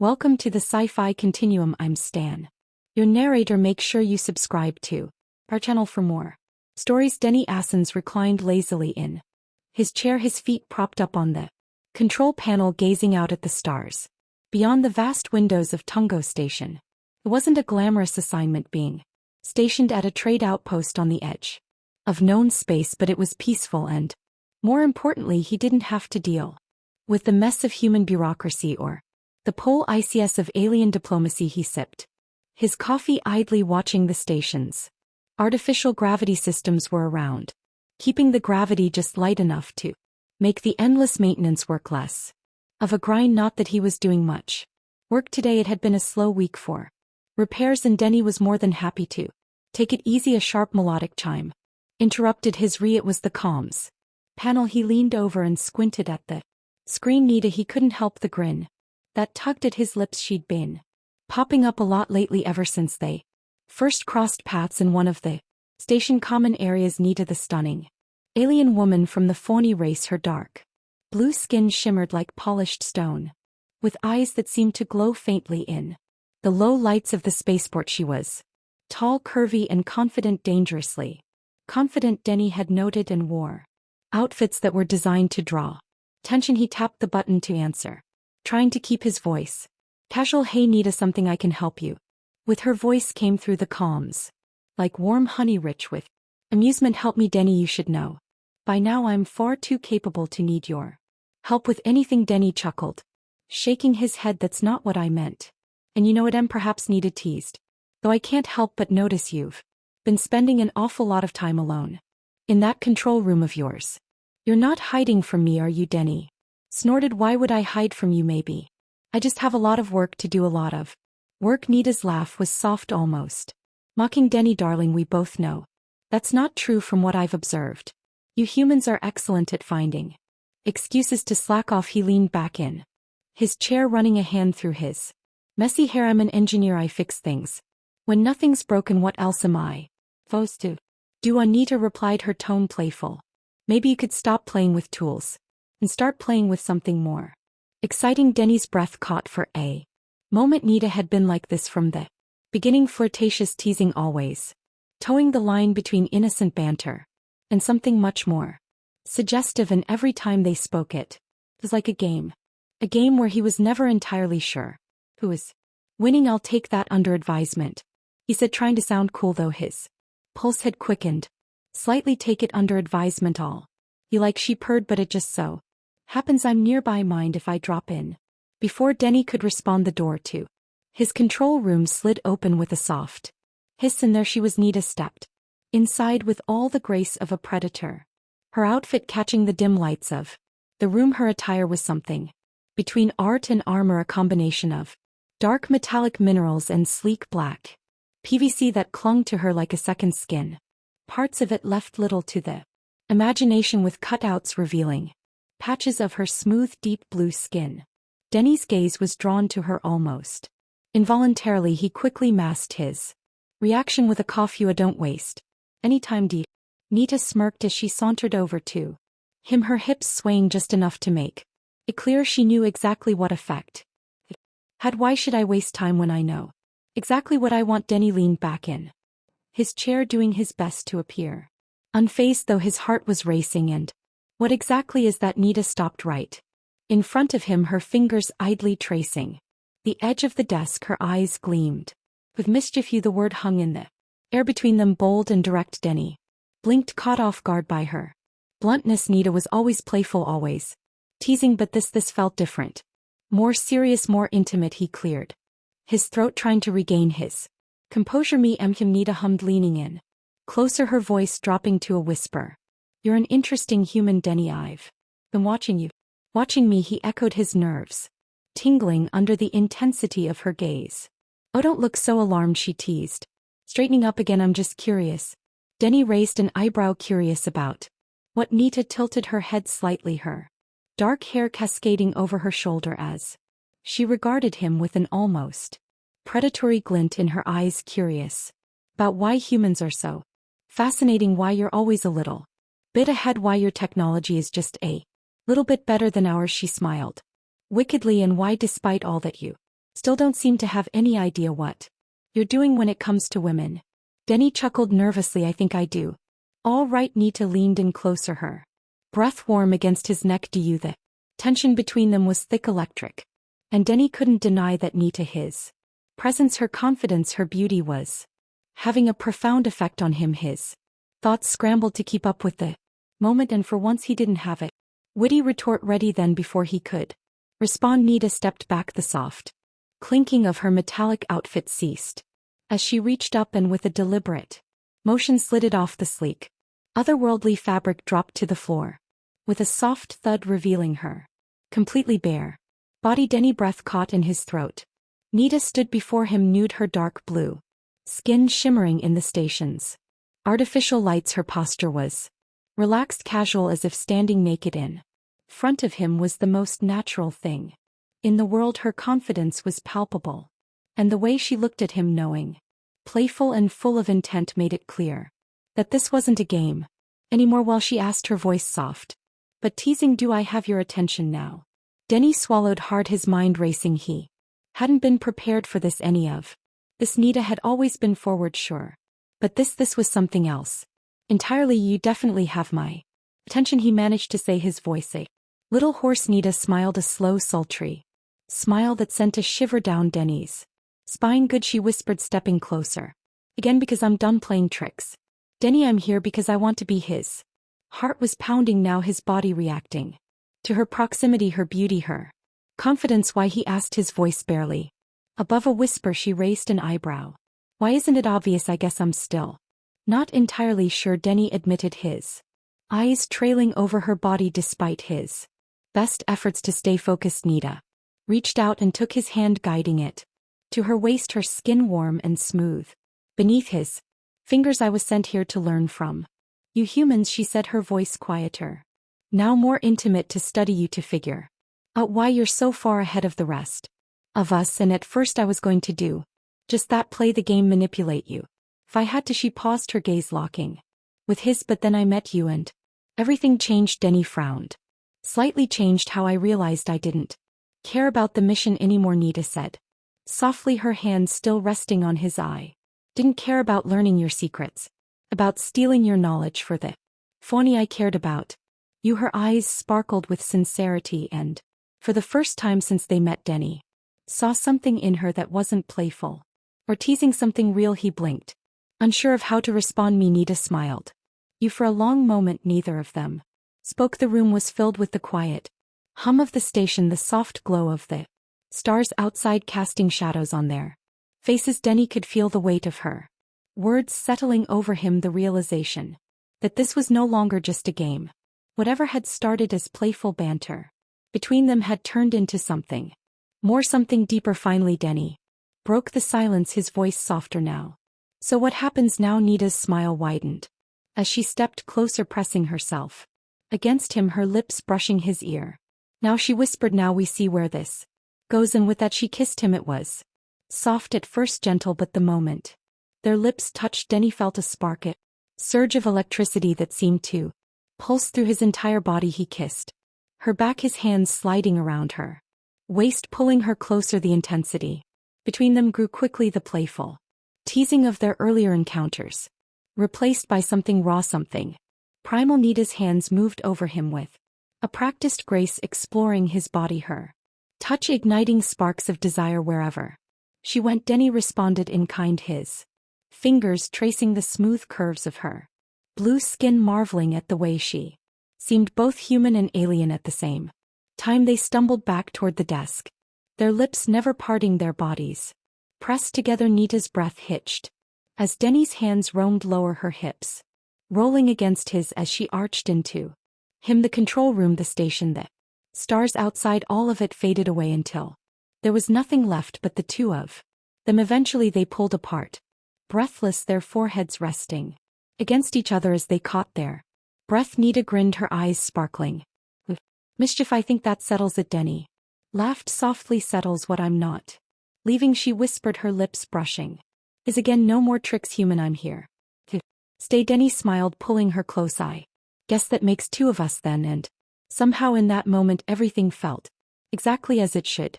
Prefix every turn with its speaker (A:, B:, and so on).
A: Welcome to the Sci-Fi Continuum. I'm Stan, your narrator. Make sure you subscribe to our channel for more stories. Denny Assens reclined lazily in his chair, his feet propped up on the control panel, gazing out at the stars beyond the vast windows of Tungo Station. It wasn't a glamorous assignment being stationed at a trade outpost on the edge of known space, but it was peaceful and, more importantly, he didn't have to deal with the mess of human bureaucracy or the pole ics of alien diplomacy. He sipped his coffee, idly watching the station's artificial gravity systems were around, keeping the gravity just light enough to make the endless maintenance work less of a grind. Not that he was doing much work today. It had been a slow week for repairs, and Denny was more than happy to take it easy. A sharp melodic chime interrupted his It was the comms panel. He leaned over and squinted at the screen. Nita, he couldn't help the grin that tugged at his lips. She'd been popping up a lot lately, ever since they first crossed paths in one of the station common areas. Nita, the stunning alien woman from the Fauni race, her dark blue skin shimmered like polished stone, with eyes that seemed to glow faintly in the low lights of the spaceport. She was tall, curvy, and confident, dangerously confident, Denny had noted, and wore outfits that were designed to draw tension. He tapped the button to answer, trying to keep his voice casual. Hey Nita, something I can help you with? Her voice came through the comms like warm honey, rich with amusement. Help me, Denny, you should know by now I'm far too capable to need your help with anything. Denny chuckled, shaking his head. That's not what I meant. And you know what? Perhaps Nita teased, though I can't help but notice you've been spending an awful lot of time alone in that control room of yours. You're not hiding from me, are you? Denny snorted. Why would I hide from you? Maybe I just have a lot of work to do. A lot of work. Nita's laugh was soft, almost mocking. Denny, darling, we both know that's not true from what I've observed. You humans are excellent at finding excuses to slack off. He leaned back in his chair, running a hand through his messy hair. I'm an engineer. I fix things. When nothing's broken, what else am I supposed to do? Anita replied, her tone playful. Maybe you could stop playing with tools and start playing with something more exciting. Denny's breath caught for a moment. Nita had been like this from the beginning, flirtatious, teasing, always towing the line between innocent banter and something much more suggestive, and every time they spoke it was like a game where he was never entirely sure who was winning. I'll take that under advisement, he said, trying to sound cool, though his pulse had quickened slightly. Take it under advisement all you like, she purred, but it just so happens I'm nearby. Mind if I drop in? Before Denny could respond, the door to his control room slid open with a soft hiss, and there she was. Nita stepped inside with all the grace of a predator, her outfit catching the dim lights of the room. Her attire was something between art and armor, a combination of dark metallic minerals and sleek black PVC that clung to her like a second skin. Parts of it left little to the imagination, with cutouts revealing patches of her smooth, deep blue skin. Denny's gaze was drawn to her almost involuntarily. He quickly masked his reaction with a cough. You don't waste any time, Dee. Nita smirked as she sauntered over to him, her hips swaying just enough to make it clear she knew exactly what effect it had. Why should I waste time when I know exactly what I want? Denny leaned back in his chair, doing his best to appear unfazed, though his heart was racing. And what exactly is that? Nita stopped right in front of him, her fingers idly tracing the edge of the desk. Her eyes gleamed with mischief. You, the word hung in the air between them, bold and direct. Denny blinked, caught off guard by her bluntness. Nita was always playful, always teasing, but this felt different, more serious, more intimate. He cleared his throat, trying to regain his composure. Me him, Nita hummed, leaning in closer, her voice dropping to a whisper. You're an interesting human, Denny. I've been watching you. Watching me? He echoed, his nerves tingling under the intensity of her gaze. Oh, don't look so alarmed, she teased, straightening up again. I'm just curious. Denny raised an eyebrow, curious about what? Nita tilted her head slightly, her dark hair cascading over her shoulder as she regarded him with an almost predatory glint in her eyes. Curious about why humans are so fascinating, why you're always a little bit ahead, why your technology is just a little bit better than ours. She smiled wickedly, and why, despite all that you Still don't seem to have any idea what you're doing when it comes to women. Denny chuckled nervously. I think I do. All right. Nita leaned in closer, her breath warm against his neck. Do you? The tension between them was thick, electric. And Denny couldn't deny that Nita, his presence, her confidence, her beauty, was having a profound effect on him. His thoughts scrambled to keep up with the moment, and for once he didn't have a witty retort ready. Then before he could respond, Nita stepped back. The soft clinking of her metallic outfit ceased as she reached up and with a deliberate motion slid it off. The sleek, otherworldly fabric dropped to the floor with a soft thud, revealing her completely bare body. Denny breath caught in his throat. Nita stood before him, nude, her dark blue skin shimmering in the station's artificial lights. Her posture was relaxed, casual, as if standing naked in front of him was the most natural thing in the world. Her confidence was palpable, and the way she looked at him, knowing, playful and full of intent, made it clear that this wasn't a game anymore. While she asked, her voice soft but teasing, do I have your attention now? Denny swallowed hard, his mind racing. He hadn't been prepared for this. Any of this. Nita had always been forward, sure. But this was something else entirely. You definitely have my attention, he managed to say, his voice a little hoarse. Nita smiled, a slow, sultry smile that sent a shiver down Denny's spine. Good, she whispered, stepping closer. Again, because I'm done playing tricks. Denny, I'm here because I want to be his. Heart was pounding now, his body reacting to her proximity, her beauty, her confidence. Why, he asked, his voice barely above a whisper. She raised an eyebrow. Why, isn't it obvious? I guess I'm still not entirely sure, Denny admitted, his eyes trailing over her body despite his best efforts to stay focused. Nita reached out and took his hand, guiding it to her waist, her skin warm and smooth beneath his fingers. I was sent here to learn from you humans, she said, her voice quieter, now more intimate, to study you, to figure out why you're so far ahead of the rest of us. And at first I was going to do just that, play the game, manipulate you if I had to. She paused, her gaze locking with his. But then I met you and everything changed. Denny frowned slightly. Changed how? I realized I didn't care about the mission anymore, Nita said softly, her hand still resting on his eye. Didn't care about learning your secrets, about stealing your knowledge for the phony. I cared about you. Her eyes sparkled with sincerity, and for the first time since they met, Denny saw something in her that wasn't playful or teasing, something real. He blinked, unsure of how to respond. Nita smiled. You. For a long moment neither of them spoke. The room was filled with the quiet hum of the station, the soft glow of the stars outside casting shadows on their faces. Denny could feel the weight of her words settling over him, the realization that this was no longer just a game. Whatever had started as playful banter between them had turned into something more, something deeper. Finally Denny broke the silence, his voice softer now. So what happens now? Nita's smile widened as she stepped closer, pressing herself against him, her lips brushing his ear. Now, she whispered, now we see where this goes. And with that she kissed him. It was soft at first, gentle, but the moment their lips touched, Denny felt a spark, a surge of electricity that seemed to pulse through his entire body. He kissed her back, his hands sliding around her waist, pulling her closer. The intensity between them grew quickly, the playful teasing of their earlier encounters replaced by something raw, something primal. Nita's hands moved over him with a practiced grace, exploring his body, her touch igniting sparks of desire wherever she went. Denny responded in kind, his fingers tracing the smooth curves of her blue skin, marveling at the way she seemed both human and alien at the same time. They stumbled back toward the desk, their lips never parting, their bodies pressed together. Nita's breath hitched as Denny's hands roamed lower, her hips rolling against his as she arched into him. The control room, the station, the stars outside, all of it faded away until there was nothing left but the two of them. Eventually they pulled apart, breathless, their foreheads resting against each other as they caught their breath. Nita grinned, her eyes sparkling with mischief. I think that settles it, Denny laughed softly. Settles what? I'm not leaving, she whispered, her lips brushing his again. No more tricks, human, I'm here to stay. Denny smiled, pulling her close. I guess that makes two of us then. And somehow in that moment everything felt exactly as it should.